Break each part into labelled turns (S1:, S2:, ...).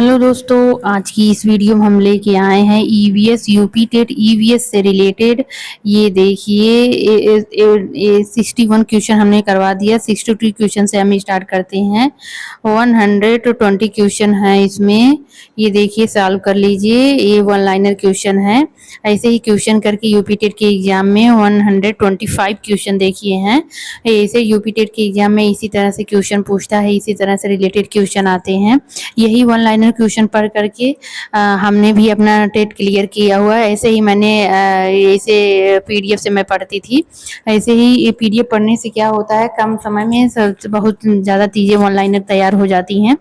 S1: Hello दोस्तों, आज की इस वीडियो में हम लेके आए हैं ईवीएस यूपी टेट ईवीएस से रिलेटेड। ये देखिए 61 क्वेश्चन हमने करवा दिया। 62 क्वेश्चन से हम स्टार्ट करते हैं। 120 क्वेश्चन है इसमें। ये देखिए सॉल्व कर लीजिए। ये वन लाइनर क्वेश्चन है। ऐसे ही क्वेश्चन करके यूपी टेट के एग्जाम में 125 क्वेश्चन देखिए हैं। ऐसे यूपी टेट के एग्जाम में इसी तरह से क्वेश्चन पूछता है, इसी तरह से रिलेटेड क्वेश्चन आते हैं। यही वन लाइनर क्वेश्चन पढ़ करके हमने भी अपना टेट क्लियर किया हुआ है। ऐसे ही मैंने ऐसे पीडीएफ से मैं पढ़ती थी। ऐसे ही पीडीएफ पढ़ने से क्या होता है, कम समय में बहुत ज़्यादा चीज़ें वन लाइनर तैयार हो जाती हैं।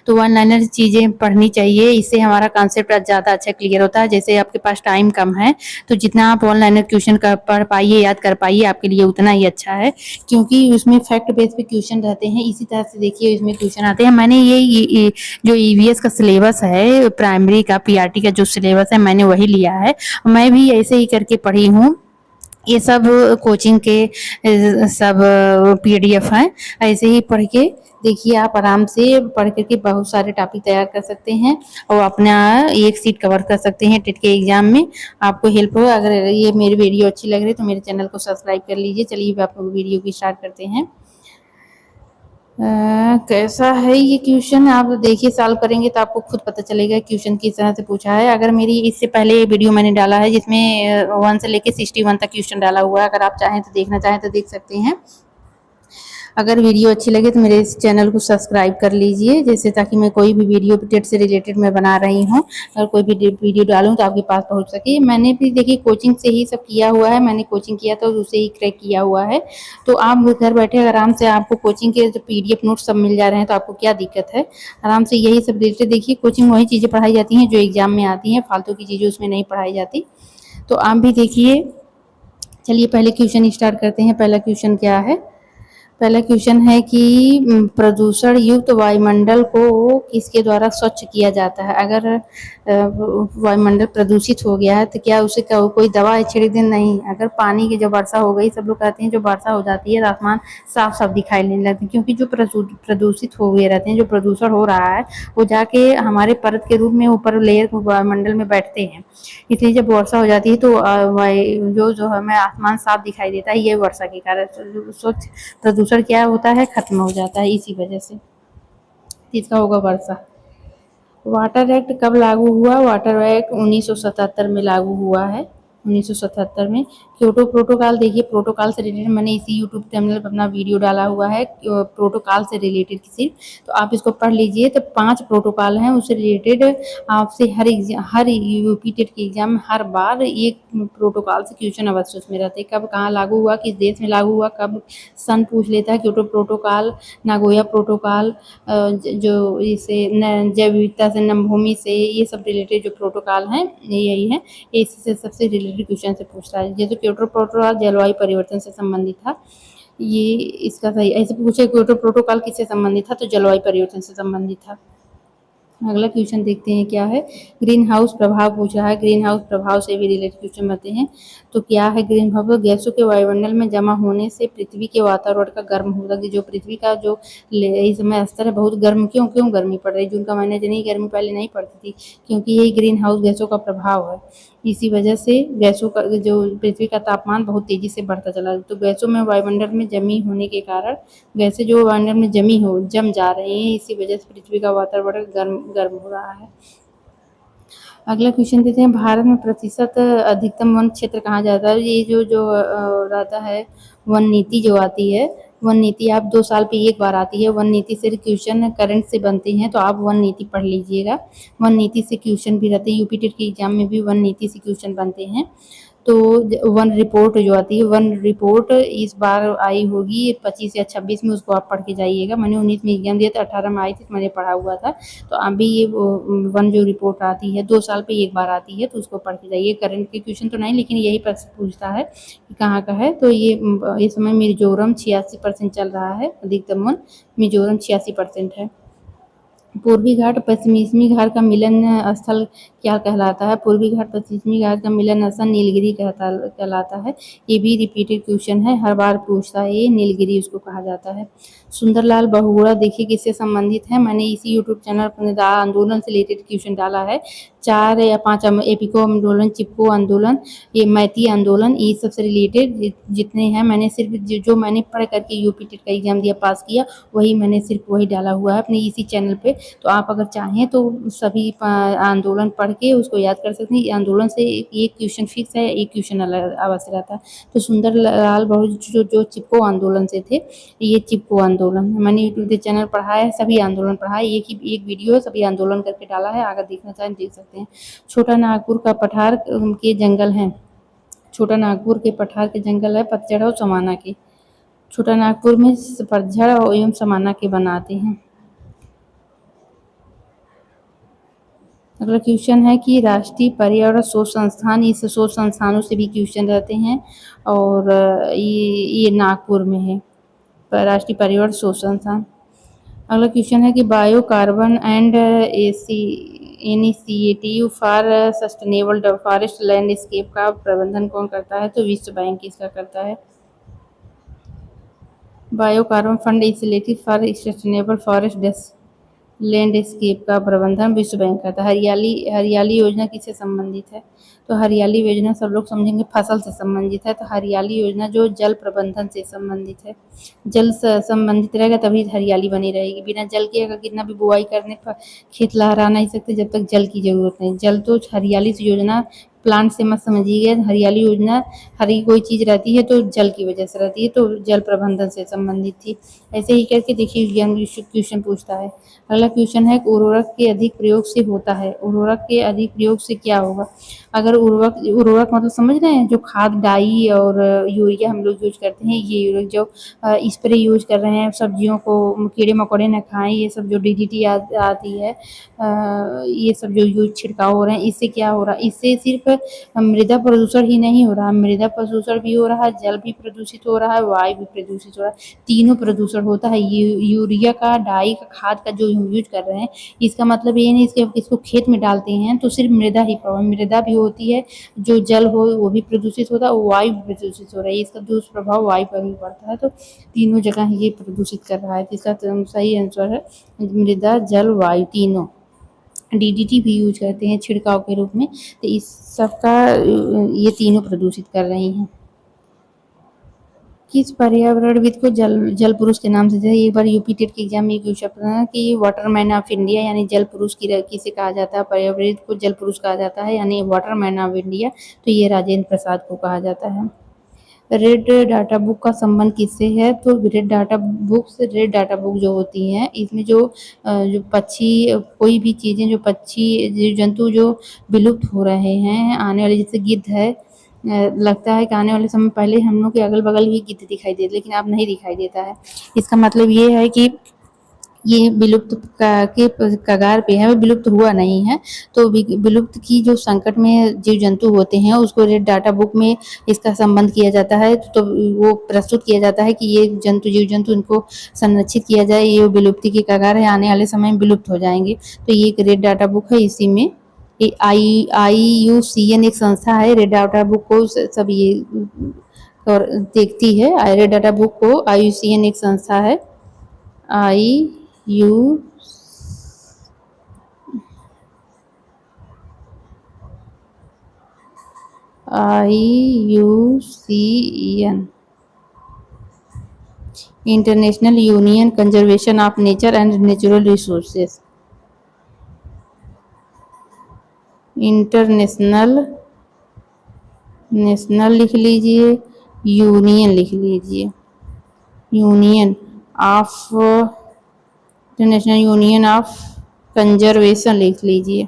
S1: तो वन लाइनर चीज़ें पढ़नी चाहिए, इससे हमारा कॉन्सेप्ट ज़्यादा अच्छा क्लियर होता है। जैसे आपके पास टाइम कम है तो जितना आप वन लाइनर क्वेश्चन पढ़ पाइए, याद कर पाइए, आपके लिए उतना ही अच्छा है, क्योंकि उसमें फैक्ट बेस पे क्वेश्चन रहते हैं। इसी तरह से देखिए इसमें क्वेश्चन आते हैं। मैंने ये जो ईवीएस का सिलेबस है, प्राइमरी का पीआरटी का जो सिलेबस है, मैंने वही लिया है। मैं भी ऐसे ही करके पढ़ी हूँ। ये सब कोचिंग के सब पीडीएफ हैं। ऐसे ही पढ़ के देखिए, आप आराम से पढ़ करके बहुत सारे टॉपिक तैयार कर सकते हैं और अपना एक सीट कवर कर सकते हैं टेट के एग्जाम में। आपको हेल्प हो। अगर ये मेरी वीडियो अच्छी लग रही है तो मेरे चैनल को सब्सक्राइब कर लीजिए। चलिए आप वीडियो की स्टार्ट करते हैं। कैसा है ये क्वेश्चन, आप देखिए सॉल्व करेंगे तो आपको खुद पता चलेगा क्वेश्चन किस तरह से पूछा है। अगर मेरी इससे पहले ये वीडियो मैंने डाला है जिसमें 1 से लेके 61 तक क्वेश्चन डाला हुआ है। अगर आप चाहें तो देखना चाहें तो देख सकते हैं। अगर वीडियो अच्छी लगे तो मेरे इस चैनल को सब्सक्राइब कर लीजिए, जैसे ताकि मैं कोई भी वीडियो टेट से रिलेटेड मैं बना रही हूँ, अगर कोई भी वीडियो डालूँ तो आपके पास पहुँच सके। मैंने भी देखिए कोचिंग से ही सब किया हुआ है। मैंने कोचिंग किया तो उसे ही क्रैक किया हुआ है। तो आप घर बैठे आराम से आपको कोचिंग के जो पीडीएफ नोट्स सब मिल जा रहे हैं तो आपको क्या दिक्कत है। आराम से यही सब रिलेटेड देखिए, कोचिंग वही चीज़ें पढ़ाई जाती हैं जो एग्जाम में आती हैं, फालतू की चीज़ें उसमें नहीं पढ़ाई जाती। तो आप भी देखिए। चलिए पहले क्वेश्चन स्टार्ट करते हैं। पहला क्वेश्चन क्या है। पहला क्वेश्चन है कि प्रदूषण युक्त वायुमंडल को किसके द्वारा स्वच्छ किया जाता है। अगर वायुमंडल प्रदूषित हो गया है तो क्या उसे कोई दवा छिड़क दें? नहीं। अगर पानी की जब वर्षा हो गई, सब लोग कहते हैं जो वर्षा हो जाती है तो आसमान साफ साफ दिखाई देने लगती है, क्योंकि जो प्रदूषित हो गए रहते हैं, जो प्रदूषण हो रहा है वो जाके हमारे परत के रूप में ऊपर लेयर वायुमंडल में बैठते हैं। इसलिए जब वर्षा हो जाती है तो जो हमें आसमान साफ दिखाई देता है, ये वर्षा के कारण स्वच्छ प्रदूषण क्या होता है, खत्म हो जाता है इसी वजह से। तीसरा होगा वर्षा। वाटर एक्ट कब लागू हुआ? वाटर एक्ट 1977 में लागू हुआ है। 1977 में। क्योटो प्रोटोकॉल देखिए, प्रोटोकॉल से रिलेटेड मैंने इसी यूट्यूब चैनल पर अपना वीडियो डाला हुआ है प्रोटोकॉल से रिलेटेड किसी, तो आप इसको पढ़ लीजिए। तो 5 प्रोटोकॉल हैं उससे रिलेटेड। आपसे हर यूपी टेट के एग्जाम में हर बार एक प्रोटोकॉल से क्वेश्चन अवश्य उसमें रहते हैं। कब कहाँ लागू हुआ, किस देश में लागू हुआ, कब सन पूछ लेता है। क्योटो प्रोटोकॉल, नागोया प्रोटोकॉल, जो इसे जैव विविधता से, नमभूमि से, ये सब रिलेटेड जो प्रोटोकॉल हैं यही है। इसी से सबसे रिलेटेड क्वेश्चन से पूछता है। जैसे क्योटो प्रोटोकॉल जलवायु परिवर्तन से संबंधित था, ये इसका सही। ऐसे पूछे क्योटो प्रोटोकॉल किससे संबंधित था, तो जलवायु परिवर्तन से संबंधित था। अगला क्वेश्चन देखते हैं क्या है। ग्रीन हाउस प्रभाव पूछ रहा है। ग्रीन हाउस प्रभाव से भी रिलेटेड क्वेश्चन आते हैं। तो क्या है ग्रीन हाउस? गैसों के वायुमंडल में जमा होने से पृथ्वी के वातावरण का गर्म होता है। जो पृथ्वी का जो इस समय स्तर है बहुत गर्म, क्यों गर्मी पड़ रही है? जून का महीना इतनी गर्मी पहले नहीं पड़ती थी, क्योंकि यही ग्रीन हाउस गैसों का प्रभाव है। इसी वजह से गैसों का जो पृथ्वी का तापमान बहुत तेजी से बढ़ता चला। तो गैसों में वायुमंडल में जमी होने के कारण गैसें जो वायुमंडल में जम जा रही हैं, इसी वजह से पृथ्वी का वातावरण गर्म हो रहा है। अगला क्वेश्चन देते हैं। भारत में प्रतिशत अधिकतम वन क्षेत्र कहाँ जाता है? ये जो रहता है वन नीति जो आती है, वन नीति आप 2 साल पे एक बार आती है। वन नीति से क्वेश्चन करंट से बनते हैं, तो आप वन नीति पढ़ लीजिएगा। वन नीति से क्वेश्चन भी रहते हैं, यूपी टेट के एग्जाम में भी वन नीति से क्वेश्चन बनते हैं। तो वन रिपोर्ट जो आती है, वन रिपोर्ट इस बार आई होगी 25 या 26 में, उसको आप पढ़ के जाइएगा। मैंने 19 में एग्जाम दिया था, 18 में आई थी तो मैंने पढ़ा हुआ था। तो अभी ये वन जो रिपोर्ट आती है 2 साल पे एक बार आती है, तो उसको पढ़ के जाइए। करंट के क्वेश्चन तो नहीं, लेकिन यही प्रश्न पूछता है कि कहाँ का है। तो ये इस समय मिजोरम 86% चल रहा है, अधिकतम वन मिजोरम 86% है। पूर्वी घाट पश्चिमी घाट का मिलन स्थल क्या कहलाता है? पूर्वी घाट पश्चिमी घाट का मिलन स्थल नीलगिरी कहलाता है। ये भी रिपीटेड क्वेश्चन है, हर बार पूछता है ये, नीलगिरी उसको कहा जाता है। सुंदरलाल बहुगुणा देखिए किससे संबंधित है। मैंने इसी यूट्यूब चैनल पर आंदोलन से रिलेटेड क्वेश्चन डाला है। 4 या 5 एपिको आंदोलन, चिपको आंदोलन, ये मैती आंदोलन, ये सबसे रिलेटेड जितने हैं मैंने सिर्फ जो मैंने पढ़ करके यूपी टेट का एग्जाम दिया, पास किया, वही मैंने सिर्फ वही डाला हुआ है अपने इसी चैनल पे। तो आप अगर चाहें तो सभी आंदोलन पढ़ के उसको याद कर सकते हैं। आंदोलन से एक क्वेश्चन फिक्स है, एक क्वेश्चन अवश्य रहता है। तो सुंदरलाल बहुगुणा जो चिपको आंदोलन से थे, ये चिपको आंदोलन मैंने यूट्यूब के चैनल पढ़ा है, सभी आंदोलन पढ़ा है, एक वीडियो सभी आंदोलन करके डाला है, अगर देखना चाहें देख सकते हैं। छोटा नागपुर का पठार के जंगल हैं। छोटा नागपुर के पठार के जंगल है पतझड़ और समाना के। छोटा नागपुर में पतझड़ एवं समाना के बनाते हैं। अगला क्वेश्चन है कि राष्ट्रीय पर्यावरण शोध संस्थान, इस शोध संस्थानों से भी क्वेश्चन रहते हैं और ये नागपुर में है राष्ट्रीय पर्यावरण शोध संस्थान। अगला क्वेश्चन है कि biocarbon and initiative for sustainable forest landscape का प्रबंधन कौन करता है? तो विश्व बैंक इसका करता है। Biocarbon fund initiative for sustainable forest landscape का प्रबंधन विश्व बैंक करता है। हरियाली योजना किससे संबंधित है? तो हरियाली योजना सब लोग समझेंगे फसल से संबंधित है। तो हरियाली योजना जो जल प्रबंधन से संबंधित है, जल से संबंधित रहेगा तभी हरियाली बनी रहेगी। बिना जल के अगर कितना भी बुआई करने पर खेत लहरा नहीं सकते जब तक जल की जरूरत नहीं। जल तो हरियाली योजना प्लांट से मत समझिए, हरियाली योजना हरी कोई चीज रहती है तो जल की वजह से रहती है, तो जल प्रबंधन से संबंधित थी। ऐसे ही करके देखिए क्वेश्चन पूछता है। अगला क्वेश्चन है उर्वरक के अधिक प्रयोग से होता है। उर्वरक के अधिक प्रयोग से क्या होगा? अगर उर्वरक मतलब समझ रहे हैं, जो खाद डाई और यूरिया हम लोग यूज करते हैं, ये जो स्प्रे यूज कर रहे हैं सब्जियों को कीड़े मकोड़े न खाएं, ये सब जो डीडीटी आती है, ये सब जो यूज छिड़काव हो रहे हैं, इससे क्या हो रहा है? इससे सिर्फ मृदा प्रदूषण ही नहीं हो रहा, मृदा प्रदूषण भी हो रहा है, जल भी प्रदूषित हो रहा है, वायु भी प्रदूषित हो रहा है, तीनों प्रदूषण होता है। यूरिया का, डाई का, खाद का जो यूज कर रहे हैं, इसका मतलब ये नहीं इसको खेत में डालते हैं तो सिर्फ मृदा ही मृदा भी होती है, जो जल हो वो भी प्रदूषित होता है, वायु भी प्रदूषित हो रहा है, इसका दुष्प्रभाव वायु पर भी पड़ता है। तो तीनों जगह ये प्रदूषित कर रहा है। इसका सही आंसर है मृदा, जल, वायु, तीनों। डीडीटी भी यूज करते हैं छिड़काव के रूप में, तो इस सबका ये तीनों प्रदूषित कर रही हैं। किस पर्यावरणविद को जल पुरुष के नाम से, जैसे एक बार यूपी टेट के एग्जाम में क्वेश्चन है कि वाटरमैन ऑफ इंडिया यानी जल पुरुष किसे कहा जाता है? पर्यावरणविद को जल पुरुष कहा जाता है यानी वाटरमैन ऑफ इंडिया, तो ये राजेंद्र प्रसाद को कहा जाता है। रेड डाटा बुक का संबंध किससे है? तो रेड डाटा बुक जो होती हैं, इसमें जो पक्षी, कोई भी चीज़ें, जो पक्षी, जीव जंतु जो विलुप्त हो रहे हैं आने वाले, जैसे गिद्ध है, लगता है कि आने वाले समय, पहले हम लोग के अगल बगल भी गिद्ध दिखाई देते, लेकिन अब नहीं दिखाई देता है। इसका मतलब ये है कि ये विलुप्त के कगार पे है, वो विलुप्त हुआ नहीं है। तो विलुप्त की जो संकट में जीव जंतु होते हैं उसको रेड डाटा बुक में इसका संबंध किया जाता है, तो वो प्रस्तुत किया जाता है कि ये जीव जंतु इनको संरक्षित किया जाए, ये विलुप्ति के कगार है, आने वाले समय में विलुप्त हो जाएंगे। तो ये एक रेड डाटा बुक है। इसी में IUCN एक संस्था है, रेड डाटा बुक को सब ये और देखती है। रेड डाटा बुक को IUCN एक संस्था है, IUCN international union conservation of nature and natural resources. National लिख लीजिए, यूनियन लिख लीजिए, union of, international union of conservation लिख लीजिए।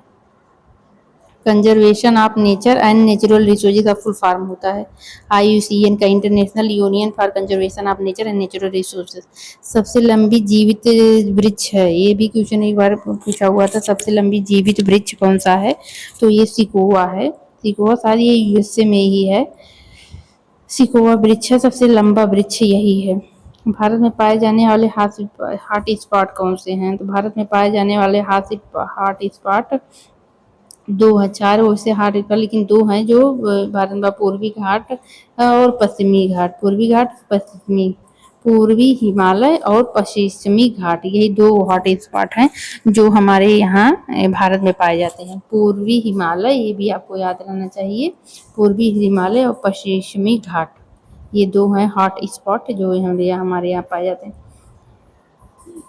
S1: Conservation of nature and natural resources का फुल फॉर्म होता है IUCN का, international union for conservation of nature and natural resources. सबसे लंबी जीवित वृक्ष है, ये भी क्वेश्चन एक बार पूछा हुआ था, सबसे लंबी जीवित वृक्ष कौन सा है? तो ये सिकोआ है। सिकोआ शायद ये USA में ही है। सिकोआ वृक्ष है, सबसे लंबा वृक्ष यही है। भारत में पाए जाने वाले हॉट स्पॉट कौन से हैं? तो भारत में पाए जाने वाले हॉट स्पॉट 2 हैं, 4 वैसे हॉट स्पॉट लेकिन 2 हैं जो भारत में पूर्वी घाट और पश्चिमी घाट। पूर्वी हिमालय और पश्चिमी घाट, यही 2 हॉट स्पॉट हैं जो हमारे यहाँ भारत में पाए जाते हैं। पूर्वी हिमालय, ये भी आपको याद रहना चाहिए, पूर्वी हिमालय और पश्चिमी घाट, ये 2 हैं हॉट स्पॉट जो हमारे यहाँ पाए जाते हैं।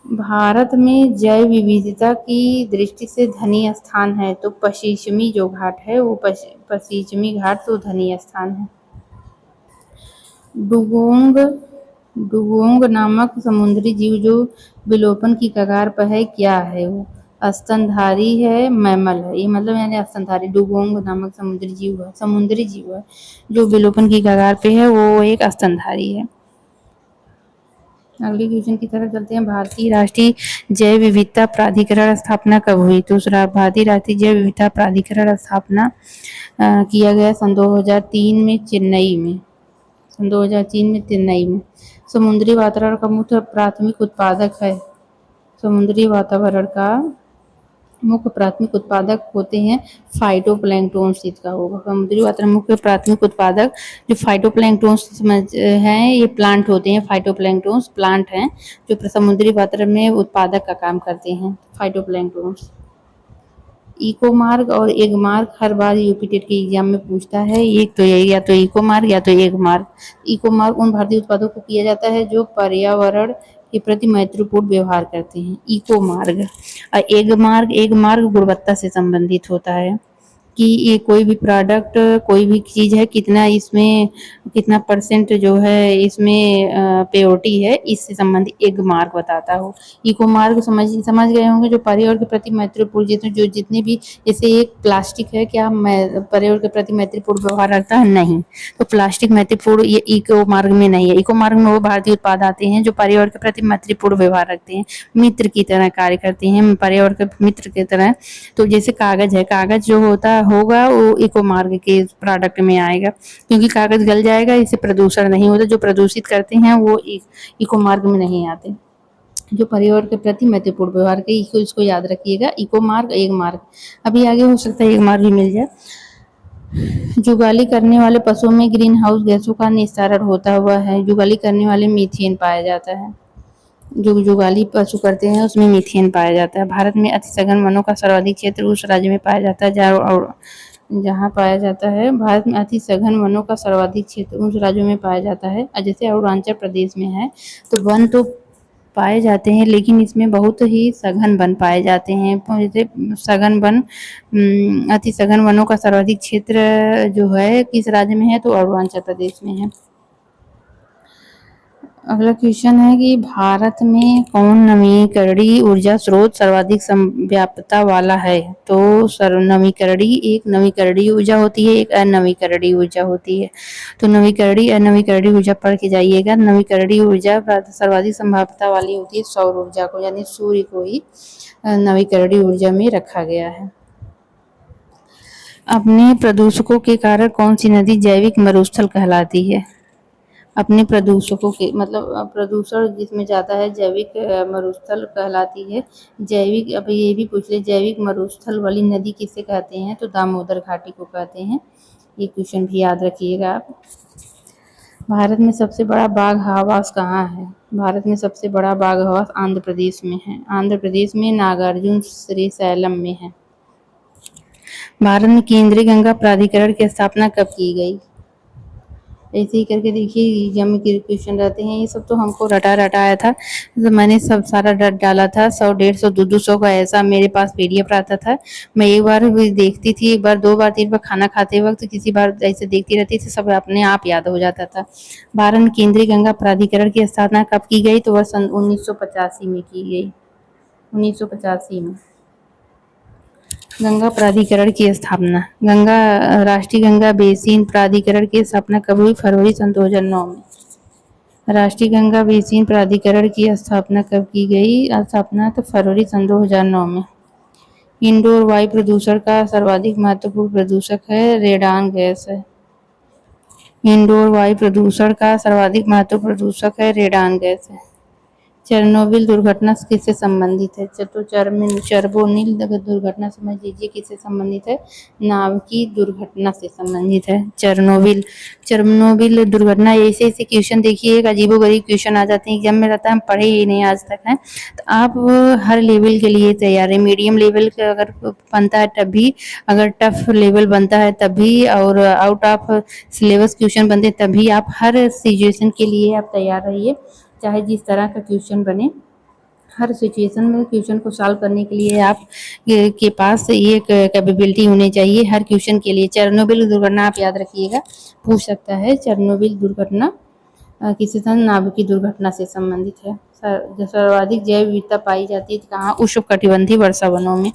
S1: भारत में जैव विविधता की दृष्टि से धनी स्थान है, तो पश्चिमी जो घाट है वो पश्चिमी घाट तो धनी स्थान है। डुगोंग नामक समुद्री जीव जो विलोपन की कगार पर है, क्या है वो? स्तनधारी है, मैमल है, ये मतलब यानी स्तनधारी। डुगोंग नामक समुद्री जीव है जो विलोपन की कगार पे है, वो एक स्तनधारी है। अगले क्वेश्चन की तरफ चलते हैं। भारतीय राष्ट्रीय जैव विविधता प्राधिकरण स्थापना कब हुई? दूसरा, भारतीय राष्ट्रीय जैव विविधता प्राधिकरण स्थापना किया गया सन 2003 में चेन्नई में। समुद्री वातावरण का मुख्य प्राथमिक उत्पादक है। समुद्री वातावरण का मुख्य प्राथमिक उत्पादक होते हैं फाइटोप्लैंक्टन, इसका होगा। समुद्री वातावरण मुख्य प्राथमिक उत्पादक जो फाइटोप्लैंक्टन हैं, ये प्लांट होते हैं। फाइटोप्लैंक्टन प्लांट हैं जो समुद्री वातावरण में उत्पादक का काम करते हैं, फाइटोप्लैंक्टन। इको मार्ग और एग मार्ग हर बार यूपी टेट के एग्जाम में पूछता है, एक तो या तो इको मार्ग या तो एग मार्ग। इको मार्ग उन भारतीय उत्पादों को किया जाता है जो पर्यावरण के प्रति मैत्रीपूर्ण व्यवहार करते हैं, इको मार्ग। और एग मार्ग गुणवत्ता से संबंधित होता है कि ये कोई भी प्रोडक्ट, कोई भी चीज़ है, कितना परसेंट जो है इसमें प्योरिटी है, इससे संबंधित एग मार्क बताता हो। इको मार्क समझ गए होंगे, जो पर्यावरण के प्रति मैत्रीपूर्ण जितने भी, जैसे एक प्लास्टिक है, क्या पर्यावरण के प्रति मैत्रीपूर्ण व्यवहार रखता है? नहीं। तो प्लास्टिक मैत्रीपूर्ण ये इको मार्ग में नहीं है। इको मार्ग में वो भारतीय उत्पाद आते हैं जो पर्यावरण के प्रति मैत्रीपूर्ण व्यवहार रखते हैं, मित्र की तरह कार्य करते हैं, पर्यावरण के मित्र की तरह। तो जैसे कागज है, कागज जो होगा वो इको मार्ग के प्रोडक्ट में आएगा, क्योंकि कागज गल जाएगा, इससे प्रदूषण नहीं होता। जो प्रदूषित करते हैं वो इको मार्ग में नहीं आते। जो पर्यावरण के प्रति महत्वपूर्ण व्यवहार के, इसको याद रखिएगा, इको मार्ग, एग मार्ग। अभी आगे हो सकता है एग मार्ग भी मिल जाए। जुगाली करने वाले पशुओं में ग्रीन हाउस गैसों का निस्तारण होता हुआ है। जुगाली करने वाले मीथेन पाया जाता है। जो जुगाली पशु करते हैं उसमें मीथेन पाया जाता है। भारत में अति सघन वनों का सर्वाधिक क्षेत्र उस राज्य में पाया जाता है जहाँ पाया जाता है। भारत में अति सघन वनों का सर्वाधिक क्षेत्र उन राज्यों में पाया जाता है, जैसे अरुणाचल प्रदेश में है। तो वन तो पाए जाते हैं लेकिन इसमें बहुत ही सघन वन पाए जाते हैं। जैसे सघन वन, अति सघन वनों का सर्वाधिक क्षेत्र जो है किस राज्य में है? तो अरुणाचल प्रदेश में है। अगला क्वेश्चन है कि भारत में कौन नवीकरणीय ऊर्जा स्रोत सर्वाधिक व्यापकता वाला है? तो एक नवीकरणीय ऊर्जा होती है, एक अनवीकरणीय ऊर्जा होती है। तो अनवीकरणीय ऊर्जा पढ़ के जाइएगा। नवीकरणीय ऊर्जा सर्वाधिक संभाव्यता वाली होती है सौर ऊर्जा को, यानी सूर्य को ही नवीकरणीय ऊर्जा में रखा गया है। अपने प्रदूषकों के कारण कौन सी नदी जैविक मरुस्थल कहलाती है? अपने प्रदूषकों के मतलब प्रदूषण जिसमें ज़्यादा है, जैविक मरुस्थल कहलाती है। जैविक, अब ये भी पूछ ले, जैविक मरुस्थल वाली नदी किसे कहते हैं? तो दामोदर घाटी को कहते हैं। ये क्वेश्चन भी याद रखिएगा आप। भारत में सबसे बड़ा बाघ आवास कहाँ है? भारत में सबसे बड़ा बाघ आवास आंध्र प्रदेश में है। आंध्र प्रदेश में नागार्जुन श्रीशैलम में है। भारत में केंद्रीय गंगा प्राधिकरण की स्थापना कब की गई? ऐसे ही करके देखिए एग्जाम में क्वेश्चन रहते हैं। ये सब तो हमको रटा आया था, तो मैंने सब सारा रट डाला था। 100, 150, 200 का ऐसा मेरे पास PDF आता था। मैं एक बार भी देखती थी, एक बार, 2 बार, 3 बार खाना खाते वक्त किसी बार ऐसे देखती रहती थी, सब अपने आप याद हो जाता था। भारत में केंद्रीय गंगा प्राधिकरण की स्थापना कब की गई? तो वह सन 1985 में की गई। 1985 में गंगा प्राधिकरण की स्थापना। राष्ट्रीय गंगा बेसिन प्राधिकरण की स्थापना कब हुई? फरवरी सन 2009 में। राष्ट्रीय गंगा बेसिन प्राधिकरण की स्थापना कब की गई? तो फरवरी सन 2009 में। इंडोर वायु प्रदूषण का सर्वाधिक महत्वपूर्ण प्रदूषक है, रेडान गैस है। इंडोर वायु प्रदूषण का सर्वाधिक महत्वपूर्ण प्रदूषक है रेडान गैस है। चेरनोबिल दुर्घटना किससे संबंधित है? तो चर्नोबिल दुर्घटना समझ लीजिए किससे संबंधित है? नाभिकीय दुर्घटना से संबंधित है चेरनोबिल। चेरनोबिल दुर्घटना ऐसे ऐसे क्वेश्चन देखिए, एक अजीबोगरीब क्वेश्चन आ जाते हैं एग्जाम में, रहता है हम पढ़े ही नहीं आज तक हैं। तो आप हर लेवल के लिए तैयार है, मीडियम लेवल का अगर बनता है तब भी, अगर टफ लेवल बनता है तब भी, और आउट ऑफ सिलेबस क्वेश्चन बनते हैं तभी, आप हर सिचुएशन के लिए आप तैयार रहिए, चाहे जिस तरह का क्वेश्चन बने। हर सिचुएशन में क्वेश्चन को सॉल्व करने के लिए आप के पास ये कैपेबिलिटी होनी चाहिए हर क्वेश्चन के लिए। चेरनोबिल दुर्घटना आप याद रखिएगा, पूछ सकता है। चेरनोबिल दुर्घटना किसी नाभिकीय दुर्घटना से संबंधित है। सर्वाधिक जैव विविधता पाई जाती है कहाँ? उष्णकटिबंधीय वर्षा वनों में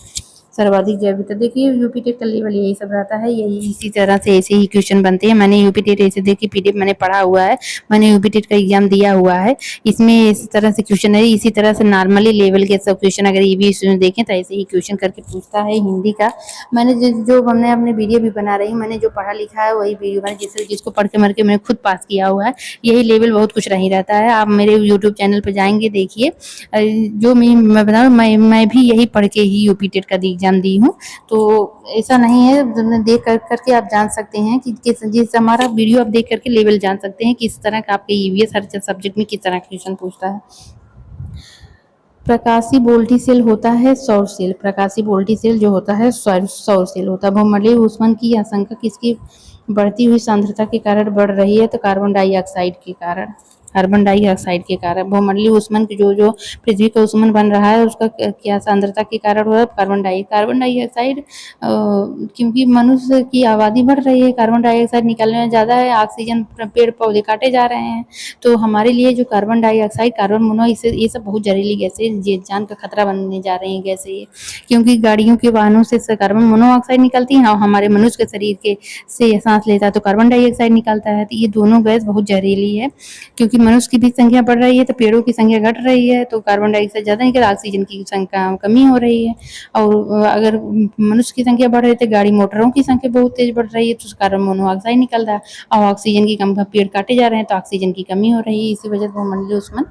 S1: सर्वाधिक जैव विविधता। देखिए यूपी टेट का लेवल यही सब रहता है, यही इसी तरह से ऐसे ही क्वेश्चन बनते हैं। मैंने यूपी टेट ऐसे देखिए पीडीएफ मैंने पढ़ा हुआ है, मैंने यूपी टेट का एग्जाम दिया हुआ है, इसमें इस तरह से क्वेश्चन है। इसी तरह से नॉर्मली लेवल के सब क्वेश्चन अगर ईवीएस में देखें तो ऐसे ही क्वेश्चन करके पूछता है हिंदी का। मैंने जो हमने अपने वीडियो भी बना रही हूँ, मैंने जो पढ़ा लिखा है वही वीडियो मैंने जिसको पढ़ के मर के मैंने खुद पास किया हुआ है। यही लेवल बहुत कुछ नहीं रहता है। आप मेरे यूट्यूब चैनल पर जाएंगे देखिए, जो मैं बता रहा हूँ, मैं भी यही पढ़ के ही यूपी टेट का एग्जाम दी हूँ। तो ऐसा नहीं है, देख करके आप जान सकते हैं कि किस जिस हमारा वीडियो आप देख करके लेवल जान सकते हैं किस तरह का आपके ईवीएस हर सब्जेक्ट में किस तरह क्वेश्चन पूछता है। प्रकाशीय बोल्टी सेल होता है सौर सेल। प्रकाशीय बोल्टी सेल जो होता है सौर सेल होता है। भूमंडलीय ऊष्मन की आशंका किसकी बढ़ती हुई सांद्रता के कारण बढ़ रही है? तो कार्बन डाइऑक्साइड के कारण, कार्बन डाइऑक्साइड के कारण। भूमंडलीय ऊष्मन जो पृथ्वी का ऊष्मन बन रहा है उसका क्या सांद्रता के कारण हो रहा है? कार्बन डाइऑक्साइड, क्योंकि मनुष्य की आबादी बढ़ रही है, कार्बन डाइऑक्साइड निकलने में ज़्यादा है, ऑक्सीजन पेड़ पौधे काटे जा रहे हैं, तो हमारे लिए जो कार्बन डाइऑक्साइड, कार्बन मोनोऑक्साइड, ये सब बहुत जहरीली गैसें, जान का खतरा बनने जा रही हैं गैसें ये, क्योंकि गाड़ियों के वाहनों से कार्बन मोनोऑक्साइड निकलती है और हमारे मनुष्य के शरीर के से सांस लेता है तो कार्बन डाइऑक्साइड निकलता है। तो ये दोनों गैस बहुत जहरीली है, क्योंकि मनुष्य की भी संख्या बढ़ रही है तो पेड़ों की संख्या घट रही है, तो कार्बन डाइऑक्साइड ज़्यादा निकल, ऑक्सीजन की संख्या कमी हो रही है। और अगर मनुष्य की संख्या बढ़ रही है तो गाड़ी मोटरों की संख्या बहुत तेज बढ़ रही है, तो कार्बन मोनोऑक्साइड निकल रहा है, और ऑक्सीजन की कम, पेड़ काटे जा रहे हैं तो ऑक्सीजन की कमी हो रही है। इसी वजह से भूमंडलीय ऊष्मन,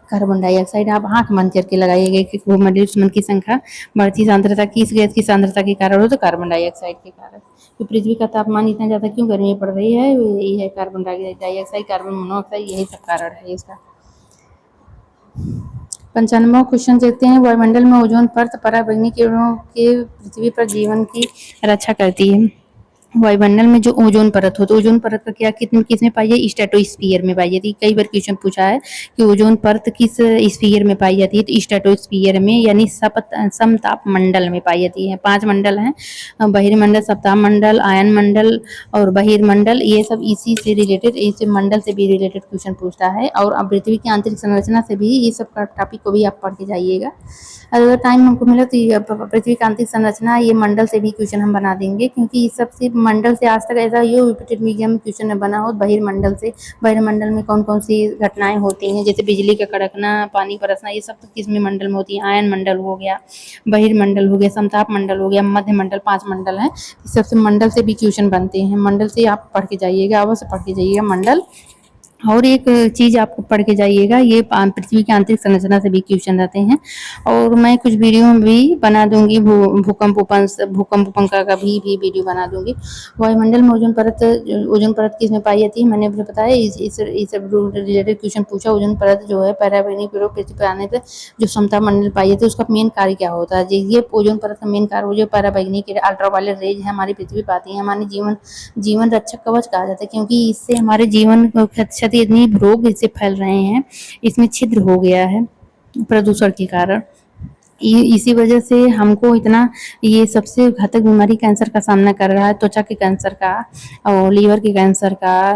S1: कार्बन डाइऑक्साइड, आप आंख बंद करके लगाइएगा कि भूमंडलीय ऊष्मन की संख्या बढ़ती सांद्रता किस गैस की सांद्रता के कारण हो? तो कार्बन डाइऑक्साइड के कारण। तो पृथ्वी का तापमान इतना ज़्यादा क्यों गर्मी पड़ रही है? यही है कार्बन डाइऑक्साइड, कार्बन मोनोऑक्साइड, यही सब कारण है इसका। 95वां क्वेश्चन देखते हैं। वायुमंडल में ओजोन परत पराबैंगनी किरणों के पृथ्वी पर जीवन की रक्षा करती है। वायुमंडल में जो ओजोन परत होती है, ओजोन परत का क्या किस में पाई जाती है? स्ट्रेटोस्फीयर में पाई जाती है। कई बार क्वेश्चन पूछा है कि ओजोन परत किस स्फीयर में पाई जाती है? तो स्ट्रेटोस्फीयर में, यानी समताप मंडल में पाई जाती है। 5 मंडल हैं, बहिर्मंडल, सप्ताह मंडल, आयन मंडल और बहिर्मंडल, ये सब इसी से रिलेटेड, इस मंडल से भी रिलेटेड क्वेश्चन पूछता है। और अब पृथ्वी की आंतरिक संरचना से भी ये सब का टॉपिक को भी आप पढ़ के जाइएगा। अगर टाइम हमको मिला तो पृथ्वी की आंतरिक संरचना, ये मंडल से भी क्वेश्चन हम बना देंगे, क्योंकि इस सबसे मंडल से आज तक ऐसा ये रिपीटेड मीडियम में क्वेश्चन बना हो बहिर्मंडल से। बहिर्मंडल में कौन कौन सी घटनाएं होती हैं, जैसे बिजली का कड़कना, पानी बरसना, ये सब तो किस में मंडल में होती है? आयन मंडल हो गया, बहिर्मंडल हो गया, समताप मंडल हो गया, मध्य मंडल, 5 मंडल हैं। इस सबसे मंडल से भी क्वेश्चन बनते हैं। मंडल से आप पढ़ के जाइएगा, अवश्य पढ़ के जाइएगा मंडल। और एक चीज़ आपको पढ़ के जाइएगा, ये पृथ्वी की आंतरिक संरचना से भी क्वेश्चन रहते हैं। और मैं कुछ वीडियो भी बना दूंगी, भूकंप का भी वीडियो बना दूंगी। वायुमंडल में ओजोन परत किस में पाई जाती है? मैंने आपको बताया, इस रिलेटेड क्वेश्चन पूछा। ओजोन परत जो है पराबैंगनी किरणों पृथ्वी पर आने से जो समता मंडल पाई जाती है, उसका मेन कार्य क्या होता है? ये ओजोन परत का मेन कार्य जो पराबैंगनी किरण, अल्ट्रावायलेट रेज है, हमारी पृथ्वी पर आती है, हमारे जीवन रक्षक कवच कहा जाता है, क्योंकि इससे हमारे जीवन क्षति इतनी रोग इससे फैल रहे हैं, इसमें छिद्र हो गया है प्रदूषण के कारण। इसी वजह से हमको इतना ये सबसे घातक बीमारी कैंसर का सामना कर रहा है, त्वचा के कैंसर का और लीवर के कैंसर का,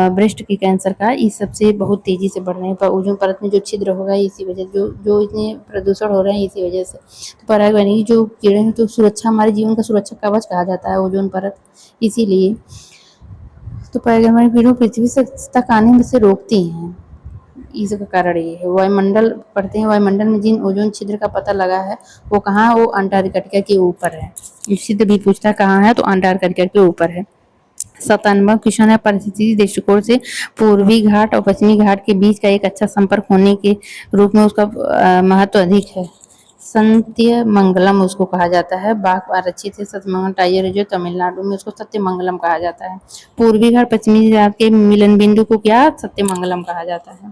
S1: ब्रेस्ट के कैंसर का, इस सबसे बहुत तेजी से बढ़ रहे हैं। पर ओजोन परत में जो छिद्र होगा इसी वजह से, जो इतने प्रदूषण हो रहे हैं इसी वजह से। तो पराबैंगनी जो किरण तो सुरक्षा, हमारे जीवन का सुरक्षा कवच कहा जाता है ओजोन परत, इसीलिए। तो पराबैंगनी किरणें पृथ्वी से तक आने से रोकती हैं, इसका कारण ये है। वायुमंडल पढ़ते हैं, वायुमंडल में जिन ओजोन छिद्र का पता लगा है वो कहाँ है? वो अंटार्कटिका के ऊपर है। छिद्र भी पूछता है कहाँ है, तो अंटार्कटिका के ऊपर है। 97वां क्वेश्चन है, पारिस्थितिकी दृष्टिकोण से पूर्वी घाट और पश्चिमी घाट के बीच का एक अच्छा संपर्क होने के रूप में उसका महत्व अधिक है। सत्यमंगलम उसको कहा जाता है। बाघ आरक्षित है सत्यमंगलम टाइगर जो तमिलनाडु में, उसको सत्यमंगलम कहा जाता है। पूर्वी घाट पश्चिमी घाट के मिलन बिंदु को क्या सत्यमंगलम कहा जाता है।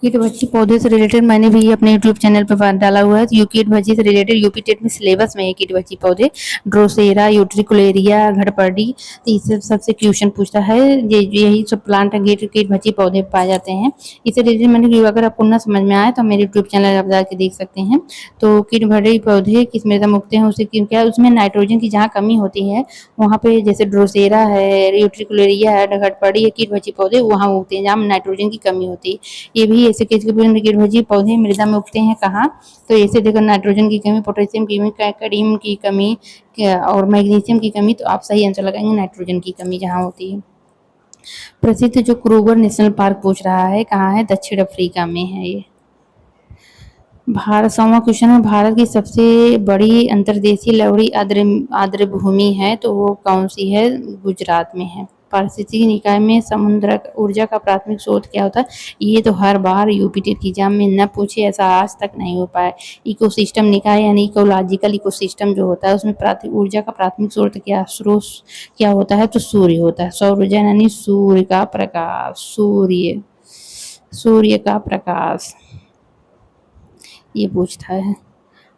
S1: कीटभक्षी पौधे से रिलेटेड मैंने भी अपने यूट्यूब चैनल पर डाला हुआ है। कीटभक्षी से रिलेटेड यूपी टेट में सिलेबस में है कीटभक्षी पौधे, ड्रोसेरा, यूट्रिकुलेरिया, घड़पड़ी, तो इससे सबसे क्वेश्चन पूछता है। यही सब प्लांट कीटभक्षी पौधे पाए जाते हैं। इससे रिलेटेड मैंने, अगर आपको ना समझ में आए तो मेरे यूट्यूब चैनल आप जाके देख सकते हैं। तो कीटभक्षी पौधे किस मृदा में उगते हैं, उसे क्या उसमें नाइट्रोजन की जहाँ कमी होती है वहाँ पे, जैसे ड्रोसेरा है, यूट्रिकुलेरिया है, घड़पड़ी है, कीटभक्षी पौधे वहाँ उगते हैं जहाँ नाइट्रोजन की कमी होती है। ये भी ऐसे कीटभक्षी पौधे मृदा में उगते हैं कहाँ, तो ऐसे देखो नाइट्रोजन की कमी, पोटेशियम की कमी, कैल्शियम की कमी और मैग्नीशियम की कमी, तो आप सही आंसर लगाएंगे नाइट्रोजन की कमी जहाँ होती है। प्रसिद्ध जो क्रूगर नेशनल पार्क पूछ रहा है, कहाँ है, दक्षिण अफ्रीका में है ये। भारत 100वां क्वेश्चन है, भारत की सबसे बड़ी अंतर्देशीय लवणीय आर्द्र भूमि है, तो वो कौन सी है, गुजरात में है। पारिस्थितिकी निकाय में समुद्र ऊर्जा का प्राथमिक स्रोत क्या होता है, ये तो हर बार यूपी टेट की एग्जाम में न पूछे, ऐसा आज तक नहीं हो पाया। इकोसिस्टम निकाय यानी इकोलॉजिकल इकोसिस्टम जो होता है उसमें ऊर्जा का प्राथमिक स्रोत क्या होता है, तो सूर्य होता है। सौर ऊर्जा यानी सूर्य का प्रकाश, सूर्य का प्रकाश ये पूछता है।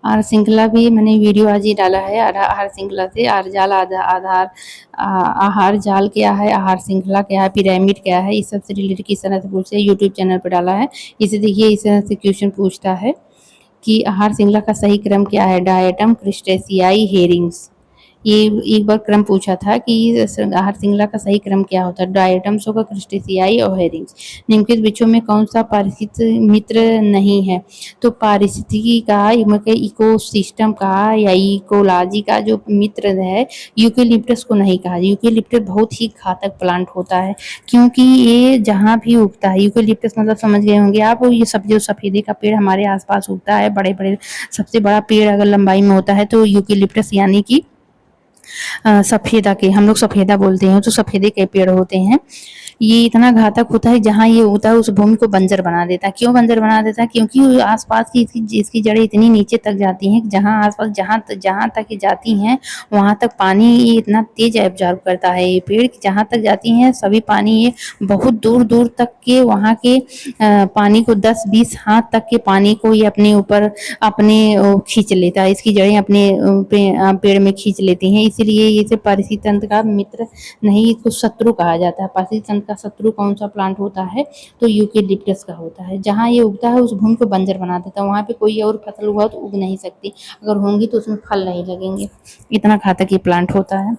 S1: आहार श्रृंखला भी मैंने वीडियो आज ही डाला है। आहार श्रृंखला से आहार जाल क्या है, आहार श्रृंखला क्या है, पिरामिड क्या है, इस सब से रिलेटेड किस तरह से पूछते हैं, यूट्यूब चैनल पर डाला है। इसे देखिए, इस तरह से क्वेश्चन पूछता है कि आहार श्रृंखला का सही क्रम क्या है, डायटम, क्रिस्टेशियाई, हेरिंग्स। ये एक बार क्रम पूछा था कि आहार श्रृंखला का सही क्रम क्या होता है, डायटम्स होगा, क्रिस्टेशियाई और हेरिंग्स। निम्नलिखित वृक्षों में कौन सा पारिस्थितिक मित्र नहीं है, तो पारिस्थितिकी का, इकोसिस्टम का या इकोलॉजी का जो मित्र है, यूकेलिप्टस को नहीं कहा। यूकेलिप्टस बहुत ही घातक प्लांट होता है, क्योंकि ये जहाँ भी उगता है, यूकेलिप्टस मतलब समझ गए होंगे आप, ये सब जो सफेदे का पेड़ हमारे आसपास उगता है, बड़े बड़े सबसे बड़ा पेड़ अगर लंबाई में होता है तो यूकेलिप्टस यानी कि सफेदा के, हम लोग सफेदा बोलते हैं, तो सफेदे के पेड़ होते हैं। ये इतना घातक होता है, जहाँ ये होता है उस भूमि को बंजर बना देता है। क्यों बंजर बना देता है, क्योंकि आसपास की इसकी जड़ें इतनी नीचे तक जाती हैं, जहाँ आसपास जहाँ तक ये जाती हैं वहाँ तक पानी ये इतना तेज एब्जॉर्ब करता है। ये पेड़ जहाँ तक जाती हैं सभी पानी ये बहुत दूर दूर तक के वहाँ के पानी को 10-20 हाथ तक के पानी को ये अपने ऊपर खींच लेता है। इसकी जड़ें अपने पेड़ में खींच लेती हैं, इसीलिए इसे पारिस्थितिक तंत्र का मित्र नहीं, इसको शत्रु कहा जाता है। पारिस्थितिक तंत्र का शत्रु कौन सा प्लांट होता है, तो यूकेलिप्टस का होता है। जहाँ ये उगता है उस भूमि को बंजर बना देता है, वहाँ पे कोई और फसल हुआ तो उग नहीं सकती, अगर होंगी तो उसमें फल नहीं लगेंगे। इतना घातक ये प्लांट होता है।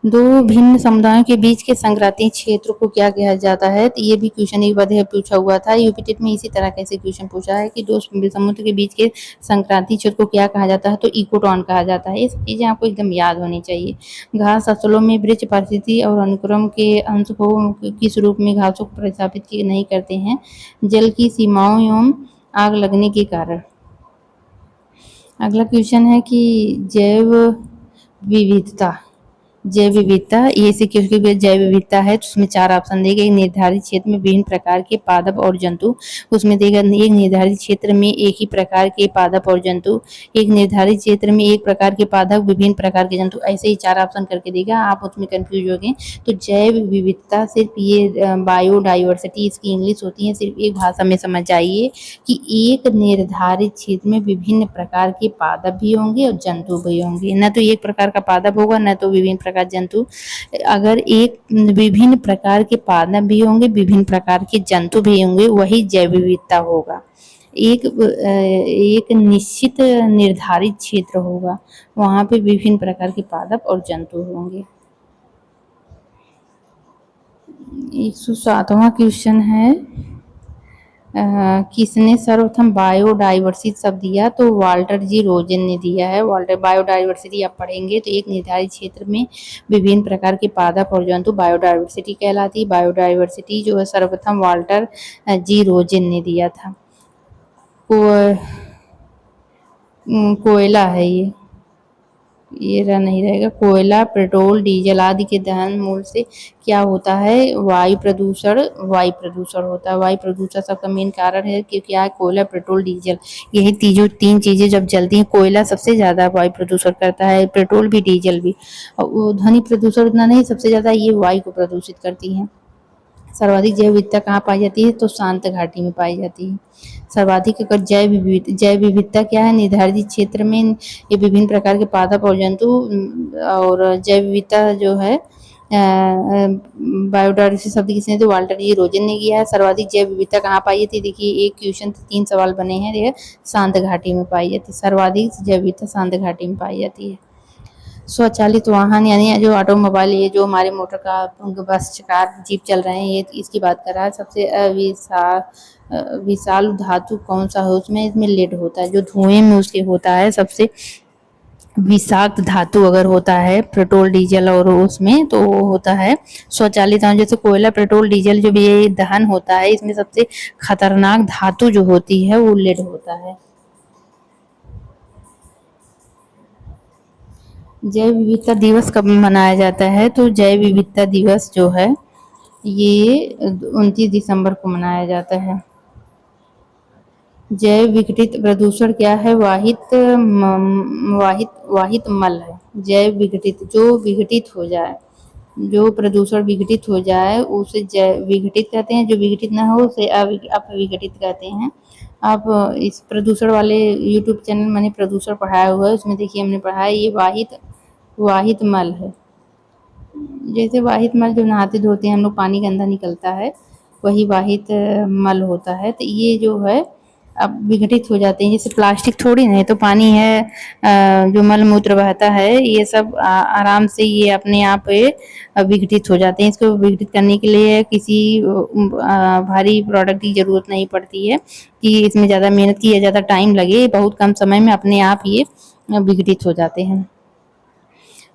S1: दो भिन्न समुदायों के बीच के संक्रांतीय क्षेत्र को क्या कहा जाता है, तो ये भी क्वेश्चन एक बार पूछा हुआ था यूपी टेट में। इसी तरह कैसे क्वेश्चन पूछा है कि दो समुद्र के बीच के संक्रांतीय क्षेत्र को क्या कहा जाता है, तो इकोटॉन कहा जाता है। ये सब चीजें आपको एकदम याद होनी चाहिए। घास फसलों में वृक्ष पारिस्थितिकी और अनुक्रम के अंश को किस रूप में घासों को प्रतिस्थापित नहीं करते हैं, जल की सीमाओं एवं आग लगने के कारण। अगला क्वेश्चन है कि जैव विविधता, ये से क्योंकि जैव विविधता है तो उसमें 4 ऑप्शन देगा। एक निर्धारित क्षेत्र में विभिन्न प्रकार के पादप और जंतु, उसमें देगा एक निर्धारित क्षेत्र में एक ही प्रकार के पादप और जंतु, एक निर्धारित क्षेत्र में एक प्रकार के पादप, विभिन्न प्रकार के जंतु, ऐसे ही 4 ऑप्शन करके देगा। आप उसमें कंफ्यूज हो गए तो जैव विविधता सिर्फ ये बायोडाइवर्सिटी इसकी इंग्लिश होती है, सिर्फ एक भाषा में समझ जाइए कि एक निर्धारित क्षेत्र में विभिन्न प्रकार के पादप भी होंगे और जंतु भी होंगे, न तो एक प्रकार का पादप होगा न तो विभिन्न प्रकार जंतु। अगर एक विभिन्न प्रकार के पादप भी होंगे, विभिन्न प्रकार के जंतु भी होंगे, वही जैव विविधता होगा। एक निश्चित निर्धारित क्षेत्र होगा, वहां पे विभिन्न प्रकार के पादप और जंतु होंगे। 107वां क्वेश्चन है, किसने सर्वप्रथम बायोडाइवर्सिटी शब्द दिया, तो वाल्टर जी रोजन ने दिया है। वाल्टर बायोडाइवर्सिटी आप पढ़ेंगे तो एक निर्धारित क्षेत्र में विभिन्न प्रकार के पादप और जंतु बायोडाइवर्सिटी कहलाती है। बायोडाइवर्सिटी जो है सर्वप्रथम वाल्टर जी रोजन ने दिया था। कोयला है ये रहा नहीं रहेगा। कोयला, पेट्रोल, डीजल आदि के दहन मूल से क्या होता है, वायु प्रदूषण होता है। वायु प्रदूषण सबका मेन कारण है कि क्या है, कोयला, पेट्रोल, डीजल, यही तीन चीजें जब जलती हैं, कोयला सबसे ज्यादा वायु प्रदूषण करता है, पेट्रोल भी, डीजल भी। और वो ध्वनि प्रदूषण उतना नहीं, सबसे ज्यादा ये वायु को प्रदूषित करती है। सर्वाधिक जैव विविधता कहाँ पाई जाती है, तो शांत घाटी में पाई जाती है। सर्वाधिक अगर जैव विविधता क्या है, निर्धारित क्षेत्र में ये विभिन्न प्रकार के पादप और जंतु और जैव विविधता जो है बायोडायवर्सिटी शब्द किसने, तो वाल्टर ये रोजन ने किया है। सर्वाधिक जैव विविधता कहाँ पाई जाती है, देखिए एक क्वेश्चन 3 सवाल बने हैं, ये शांत घाटी में पाई जाती है। सर्वाधिक जैव विविधता शांत घाटी में पाई जाती है। स्वचालित वाहन यानी जो ऑटोमोबाइल, ये जो हमारे मोटर कार, बस, कार, जीप चल रहे हैं, ये इसकी बात कर रहा है। सबसे विशाल धातु कौन सा है, उसमें इसमें लेड होता है, जो धुएं में उसके होता है। सबसे विषाक्त धातु अगर होता है पेट्रोल, डीजल और उसमें, तो वो होता है स्वचालित वाहन। जैसे कोयला, पेट्रोल, डीजल जो भी ये दहन होता है, इसमें सबसे खतरनाक धातु जो होती है वो लेड होता है। जैव विविधता दिवस कब मनाया जाता है, तो जैव विविधता दिवस जो है ये 29 दिसंबर को मनाया जाता है। जैव विघटित प्रदूषण क्या है, वाहित मल है। जैव विघटित, जो विघटित हो जाए, जो प्रदूषण विघटित हो जाए उसे जैव विघटित कहते हैं, जो विघटित ना हो उसे अपविघटित कहते हैं। आप इस प्रदूषण वाले यूट्यूब चैनल मैंने प्रदूषण पढ़ाया हुआ है, उसमें देखिए हमने पढ़ा है ये वाहित मल है। जैसे वाहित मल जो नहाते धोते हैं हम लोग, पानी गंदा निकलता है, वही वाहित मल होता है। तो ये जो है अब विघटित हो जाते हैं, जैसे प्लास्टिक थोड़ी ना है, तो पानी है, जो मल मूत्र बहता है, ये सब आराम से ये अपने आप विघटित हो जाते हैं। इसको विघटित करने के लिए किसी भारी प्रोडक्ट की जरूरत नहीं पड़ती है कि इसमें ज़्यादा मेहनत की या ज़्यादा टाइम लगे, बहुत कम समय में अपने आप ये विघटित हो जाते हैं।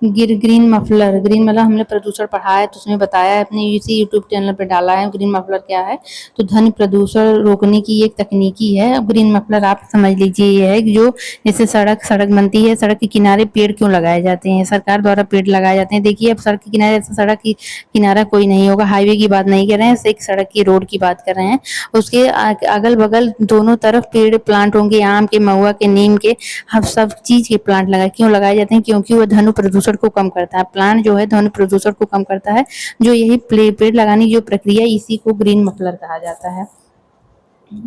S1: ग्रीन मफलर, ग्रीन मतलब हमने प्रदूषण पढ़ा है, तो उसमें बताया है, अपने इसी यूट्यूब चैनल पे डाला है। ग्रीन मफलर क्या है, तो ध्वनि प्रदूषण रोकने की एक तकनीकी है। अब ग्रीन मफलर आप समझ लीजिए ये है कि जो जैसे सड़क बनती है, सड़क के किनारे पेड़ क्यों लगाए जाते हैं, सरकार द्वारा पेड़ लगाए जाते हैं। देखिए अब सड़क के किनारे, सड़क की किनारा कोई नहीं होगा, हाईवे की बात नहीं कर रहे हैं, एक सड़क की रोड की बात कर रहे हैं। उसके अगल बगल दोनों तरफ पेड़ प्लांट होंगे, आम के, महुआ के, नीम के, हम सब चीज के प्लांट लगाए, क्यों लगाए जाते हैं, क्योंकि वो ध्वनि प्रदूषण को कम करता है। प्लांट जो है ध्वनि प्रदूषण को कम करता है। जो यही पेड़ लगाने की जो प्रक्रिया, इसी को ग्रीन मफलर कहा जाता है।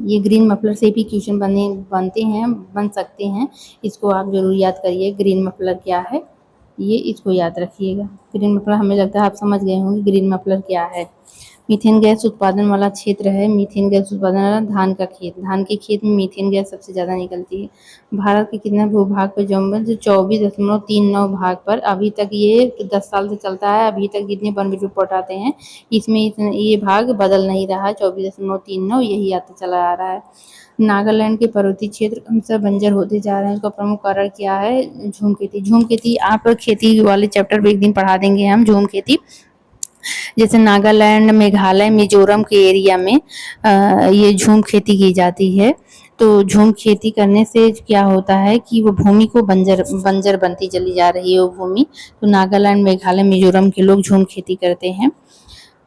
S1: ये ग्रीन मफलर से भी क्वेश्चन बन सकते हैं। इसको आप जरूर याद करिए, ग्रीन मफलर क्या है, ये इसको याद रखिएगा। ग्रीन मफलर हमें लगता है आप समझ गए होंगे ग्रीन मफलर क्या है। मीथेन गैस उत्पादन वाला क्षेत्र है, मीथेन गैस उत्पादन वाला धान का खेत, धान के खेत में मीथेन गैस सबसे ज़्यादा निकलती है। भारत के कितने भूभाग पर जम्बल, 24.39 भाग पर, अभी तक ये 10 साल से चलता है, अभी तक जितने वन रिपोर्ट आते हैं इसमें ये भाग बदल नहीं रहा है, 24.39 यही आता चला आ रहा है। नागालैंड के पर्वतीय क्षेत्र क्रमशः बंजर होते जा रहे हैं, इसका प्रमुख कारण क्या है, झूम खेती। झूम खेती आप खेती वाले चैप्टर में एक दिन पढ़ा देंगे हम, झूम खेती। जैसे नागालैंड, मेघालय, मिजोरम के एरिया में ये झूम खेती की जाती है। तो झूम खेती करने से क्या होता है कि वो भूमि को बंजर बनती चली जा रही है वो भूमि। तो नागालैंड, मेघालय, मिजोरम के लोग झूम खेती करते हैं।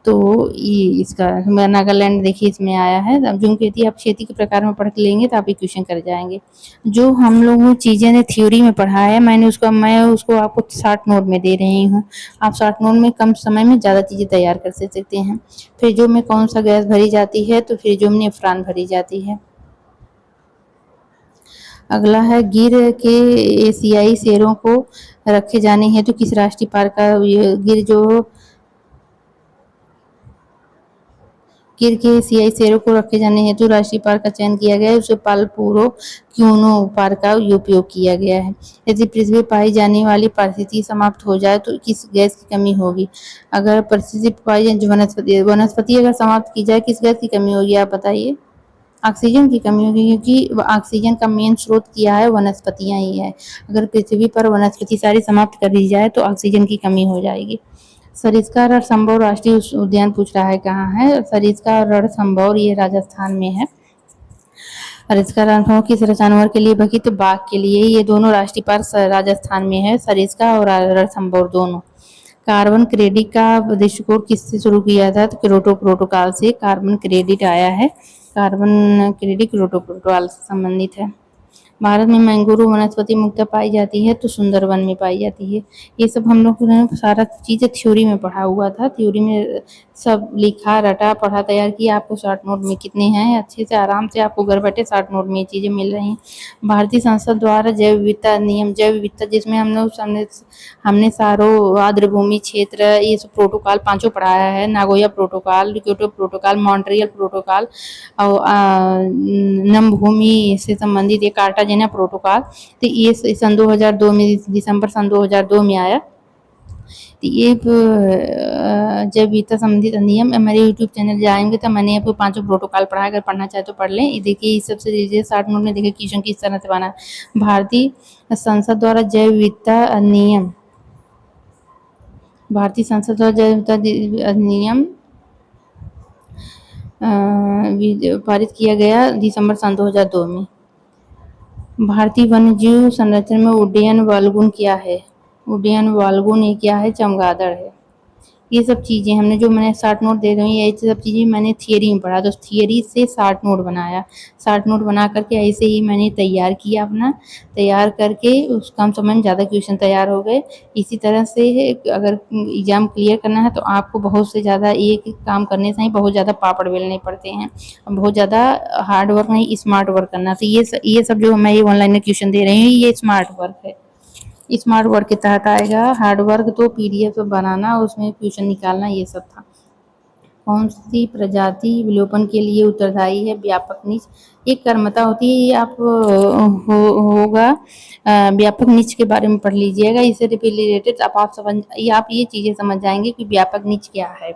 S1: तो ये इसका नागालैंड देखिए इसमें आया है। अब झूम खेती आप खेती के प्रकार में पढ़ के लेंगे तो आप ये क्वेश्चन कर जाएंगे। जो हम लोग चीज़ें ने थ्योरी में पढ़ा है, मैं उसको आपको शॉर्ट नोट में दे रही हूँ। आप शॉर्ट नोट में कम समय में ज़्यादा चीज़ें तैयार कर सकते हैं। फ्रिजों में कौन सा गैस भरी जाती है, तो फ्रिजों में नेफ्रॉन भरी जाती है। अगला है, गिर के एशियाई शेरों को रखे जाने हेतु किस राष्ट्रीय पार्क का गिर के एशियाई शेरों को रखे जाने हेतु राष्ट्रीय पार्क का चयन किया गया है, उसे पालपुरो क्यूनो पार्क का उपयोग किया गया है। यदि पृथ्वी पर पाई जाने वाली परिस्थिति समाप्त हो जाए तो किस गैस की कमी होगी। अगर परिस्थिति पाई जाए, वनस्पति अगर समाप्त की जाए, किस गैस की कमी होगी आप बताइए। ऑक्सीजन की कमी होगी, क्योंकि ऑक्सीजन का मेन स्रोत किया है, वनस्पतियां ही है। अगर पृथ्वी पर वनस्पति सारी समाप्त कर दी जाए तो ऑक्सीजन की कमी हो जाएगी। सरिस्का रणथंभौर राष्ट्रीय उद्यान पूछ रहा है कहाँ है। सरिस्का रणथंभौर ये राजस्थान में है। और इसका रणथंभौर किस जानवर के लिए भगी? तो बाघ के लिए। ये दोनों राष्ट्रीय पार्क राजस्थान में है, सरिस्का और रणथंभौर दोनों। कार्बन क्रेडिट का दृष्टिकोण किससे शुरू किया था? तो क्योटो प्रोटोकॉल से कार्बन क्रेडिट आया है। कार्बन क्रेडिट क्योटो प्रोटोकॉल से संबंधित है। भारत में मैंग्रोव वनस्पति मुख्यतः पाई जाती है तो सुंदरवन में पाई जाती है। ये सब हम लोग ने सारा चीज़ें थ्योरी में पढ़ा हुआ था, थ्योरी में सब लिखा रटा पढ़ा तैयार किया। आपको शॉर्ट नोट में कितने हैं, अच्छे से आराम से आपको घर बैठे शॉर्ट नोट में ये चीज़ें मिल रही हैं। भारतीय संसद द्वारा जैव विविधता अधिनियम, जैव विविधता जिसमें हम लोग हमने सारो आर्द्रभूमि क्षेत्र ये सब प्रोटोकॉल पांचों पढ़ाया है। Nagoya protocol, Kyoto protocol, Montreal protocol और नमभूमि से संबंधित एक कार्टाजेना प्रोटोकॉल। तो ये सन 2002 में, दिसंबर सन 2002 में आया। तो ये जैव विविधता संबंधित अधिनियम हमारे यूट्यूब चैनल जाएंगे तो मैंने आपको पांचों प्रोटोकॉल पढ़ा, अगर पढ़ना चाहे तो पढ़ लें। ये देखिए इस सबसे दीजिए 60 मिनट में देखिए क्वेश्चन किस तरह से बना। भारतीय संसद द्वारा जैव विविधता अधिनियम, भारतीय संसद द्वारा जैव विविधता अधिनियम पारित किया गया दिसंबर सन 2002 में। भारतीय वन्यजीव संरक्षण में उड्डयन वालगुन क्या है? उड्डयन वालगुन ये क्या है? चमगादड़ है। ये सब चीज़ें हमने जो मैंने शॉर्ट नोट दे रही हूँ, ये सब चीज़ें मैंने थियरी में पढ़ा, तो थियरी से शॉर्ट नोट बनाया। शॉर्ट नोट बना करके ऐसे ही मैंने तैयार किया अपना, तैयार करके उस कम समय में ज़्यादा क्वेश्चन तैयार हो गए। इसी तरह से अगर एग्ज़ाम क्लियर करना है तो आपको बहुत से ज़्यादा एक काम करने से ही बहुत ज़्यादा पापड़ बेलने पड़ते हैं, बहुत ज़्यादा हार्ड वर्क नहीं, स्मार्ट वर्क करना। तो ये सब जो मैं ये ऑनलाइन में क्वेश्चन दे रही हूँ ये स्मार्ट वर्क है। स्मार्ट वर्क के तहत आएगा। हार्ड वर्क तो पीडीएफ बनाना, उसमें क्वेश्चन निकालना, ये सब था। कौन सी प्रजाति विलोपन के लिए उत्तरदायी है? व्यापक नीच। एक कर्मता होती है, ये आप होगा व्यापक नीच के बारे में पढ़ लीजिएगा। इससे रिलेटेड आप ये चीज़ें समझ जाएंगे कि व्यापक नीच क्या है।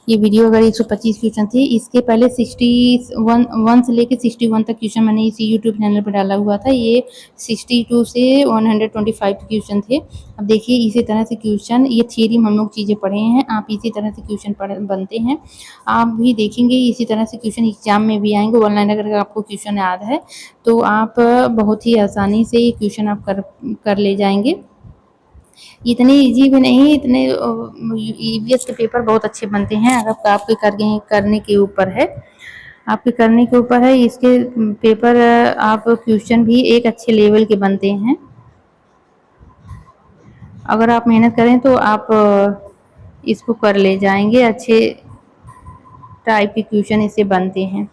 S1: ये वीडियो अगर 125 क्वेश्चन थे, इसके पहले 61 से लेके 61 तक क्वेश्चन मैंने इसी यूट्यूब चैनल पर डाला हुआ था। ये 62 से 125 क्वेश्चन थे। अब देखिए इसी तरह से क्वेश्चन, ये थियरी में हम लोग चीज़ें पढ़े हैं, आप इसी तरह से क्वेश्चन बनते हैं। आप भी देखेंगे इसी तरह से क्वेश्चन एग्जाम में भी आएंगे। ऑनलाइन अगर आपको क्वेश्चन याद है तो आप बहुत ही आसानी से ये क्वेश्चन आप कर ले जाएंगे। इतने इजी भी नहीं, इतने ईवीएस के पेपर बहुत अच्छे बनते हैं। अगर आपके करने के ऊपर है, आपके करने के ऊपर है। इसके पेपर आप क्वेश्चन भी एक अच्छे लेवल के बनते हैं। अगर आप मेहनत करें तो आप इसको कर ले जाएंगे। अच्छे टाइप के क्वेश्चन इससे बनते हैं।